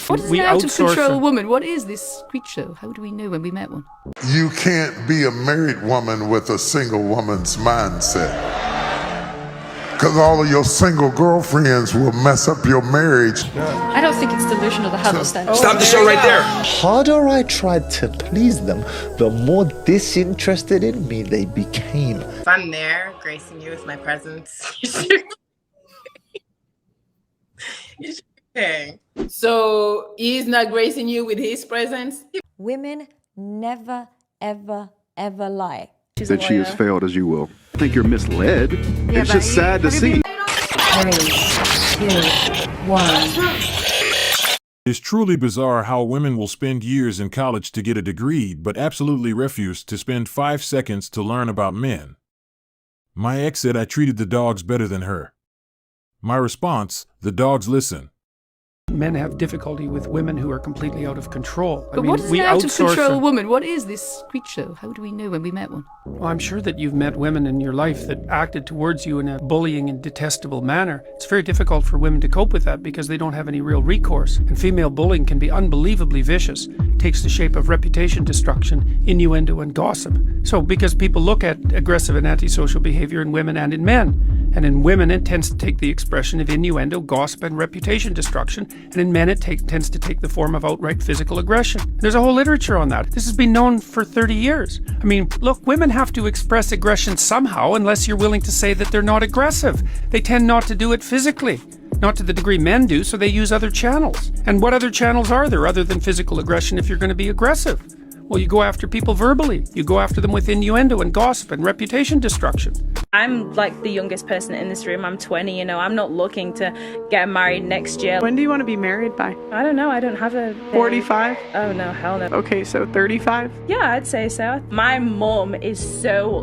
What is an out-of-control woman? What is this creature? How do we know when we met one? You can't be a married woman with a single woman's mindset. Because all of your single girlfriends will mess up your marriage. I don't think it's delusional to have a sense. Stop the show right there. The harder I tried to please them, the more disinterested in me they became. If I'm there, gracing you with my presence, you should be paying. So he's not gracing you with his presence? Women never, ever, ever lie. That she has failed, as you will. I think you're misled. Yeah, it's just sad to see. 3, 2, 1. It's truly bizarre how women will spend years in college to get a degree, but absolutely refuse to spend 5 seconds to learn about men. My ex said I treated the dogs better than her. My response, the dogs listen. Men have difficulty with women who are completely out of control. But what is an out-of-control woman? What is this creature? How do we know when we met one? Well, I'm sure that you've met women in your life that acted towards you in a bullying and detestable manner. It's very difficult for women to cope with that because they don't have any real recourse. And female bullying can be unbelievably vicious. It takes the shape of reputation destruction, innuendo, and gossip. So because people look at aggressive and antisocial behavior in women and in men. And in women, it tends to take the expression of innuendo, gossip, and reputation destruction. And in men, it tends to take the form of outright physical aggression. There's a whole literature on that. This has been known for 30 years. I mean, look, women have to express aggression somehow unless you're willing to say that they're not aggressive. They tend not to do it physically. Not to the degree men do, so they use other channels. And what other channels are there other than physical aggression if you're going to be aggressive? Well, you go after people verbally. You go after them with innuendo and gossip and reputation destruction. I'm like the youngest person in this room. I'm 20, I'm not looking to get married next year. When do you want to be married by? I don't know. I don't have a... 45? Oh, no, hell no. Okay, so 35? Yeah, I'd say so. My mum is so,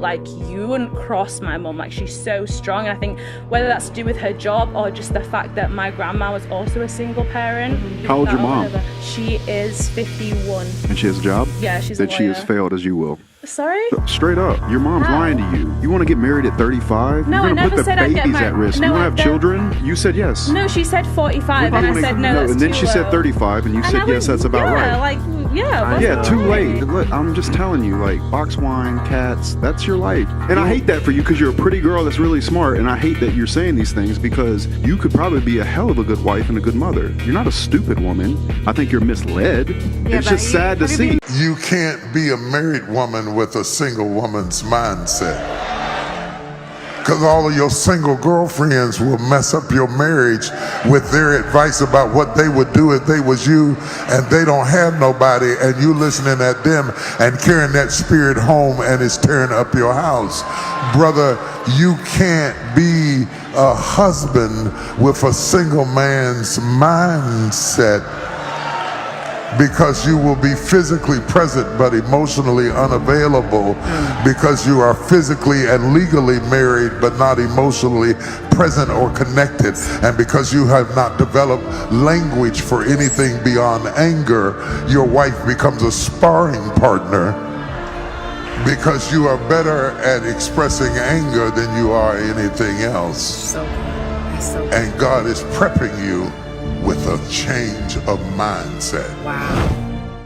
you wouldn't cross my mum. She's so strong. I think whether that's to do with her job or just the fact that my grandma was also a single parent. How old's your mom? She is 51. And she has a job? Yeah, she's that a she lawyer. has failed, as you will. Sorry? Straight up, your mom's lying to you. You want to get married at 35? No, You're I going to never put the said I'd get babies married. at risk. No, you want to I have don't. children? You said yes. No, she said 45, and I said no, that's and then too she said low. 35, and you said yes, that's about right. Yeah, too late. Look, I'm just telling you, box wine, cats, that's your life. And I hate that for you because you're a pretty girl that's really smart, and I hate that you're saying these things because you could probably be a hell of a good wife and a good mother. You're not a stupid woman. I think you're misled. Yeah, it's just sad to see. You can't be a married woman with a single woman's mindset. Because all of your single girlfriends will mess up your marriage with their advice about what they would do if they was you, and they don't have nobody, and you listening at them and carrying that spirit home, and it's tearing up your house. Brother, you can't be a husband with a single man's mindset, because you will be physically present but emotionally unavailable, because you are physically and legally married but not emotionally present or connected, and because you have not developed language for anything beyond anger. Your wife becomes a sparring partner because you are better at expressing anger than you are anything else. And God is prepping you with a change of mindset. Wow.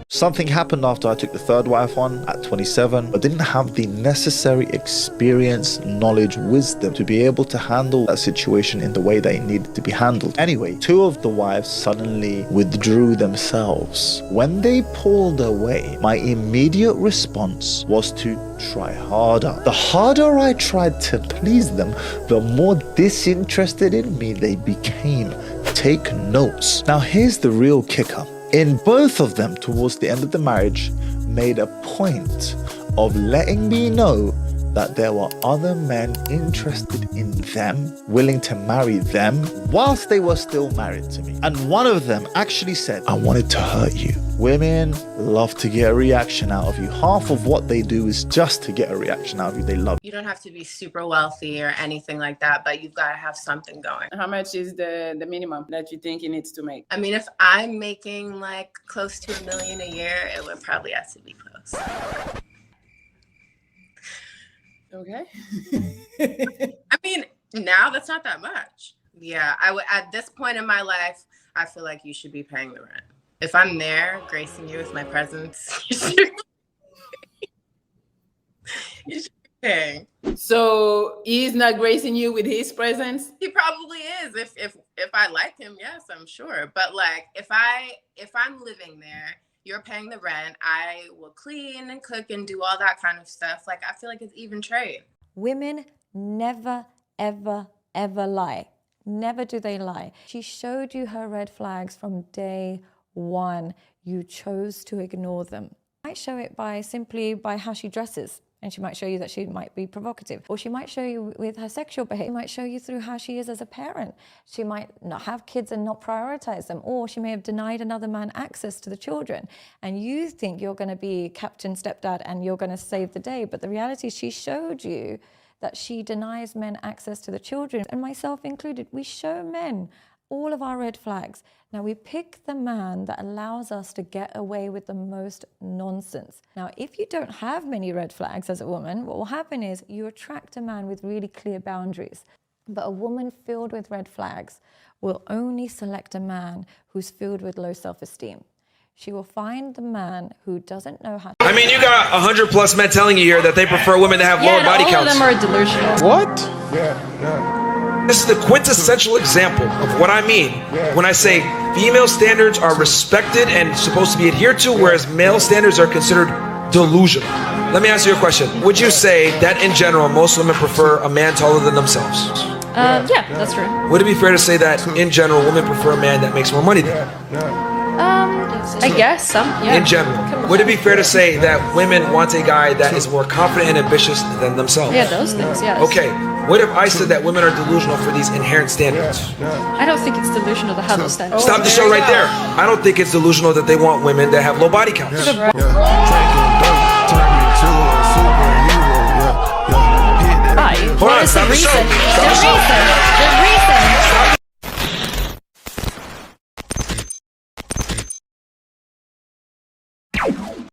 Something happened after I took the third wife on at 27, but didn't have the necessary experience, knowledge, wisdom to be able to handle that situation in the way that it needed to be handled. Anyway, 2 of the wives suddenly withdrew themselves. When they pulled away, my immediate response was to try harder. The harder I tried to please them, the more disinterested in me they became. Take notes. Now here's the real kicker. In both of them, towards the end of the marriage, made a point of letting me know that there were other men interested in them, willing to marry them, whilst they were still married to me. And one of them actually said, I wanted to hurt you. Women love to get a reaction out of you. Half of what they do is just to get a reaction out of you. They love you. You don't have to be super wealthy or anything like that, but you've got to have something going. How much is the minimum that you think he needs to make? I mean, if I'm making close to $1 million a year, it would probably have to be close. Okay. I mean, now that's not that much. Yeah, I would, at this point in my life, I feel like you should be paying the rent. If I'm there gracing you with my presence, you should be paying. So he's not gracing you with his presence? He probably is. If I like him, yes, I'm sure. But like if I'm living there, you're paying the rent, I will clean and cook and do all that kind of stuff. Like I feel like it's even trade. Women never, ever, ever lie. Never do they lie. She showed you her red flags from day one. You chose to ignore them. She might show it simply by how she dresses. And she might show you that she might be provocative. Or she might show you with her sexual behavior. She might show you through how she is as a parent. She might not have kids and not prioritize them. Or she may have denied another man access to the children. And you think you're going to be captain stepdad and you're going to save the day. But the reality is she showed you that she denies men access to the children. And myself included, we show men all of our red flags. Now we pick the man that allows us to get away with the most nonsense. Now, if you don't have many red flags as a woman, what will happen is you attract a man with really clear boundaries. But a woman filled with red flags will only select a man who's filled with low self-esteem. She will find the man who doesn't know how to... I mean, you got 100+ men telling you here that they prefer women to have lower body counts. All of them are delusional. What? This is the quintessential example of what I mean when I say female standards are respected and supposed to be adhered to, whereas male standards are considered delusional. Let me ask you a question. Would you say that in general, most women prefer a man taller than themselves? Yeah, that's true. Would it be fair to say that in general, women prefer a man that makes more money than them? I guess some, yeah. In general, would it be fair to say that women want a guy that is more confident and ambitious than themselves? Yeah, those things, yes. Okay, what if I said that women are delusional for these inherent standards? I don't think it's delusional to have those standards. Stop the show right there. I don't think it's delusional that they want women that have low body counts. Right. Hold on, stop the show. The reason. Stop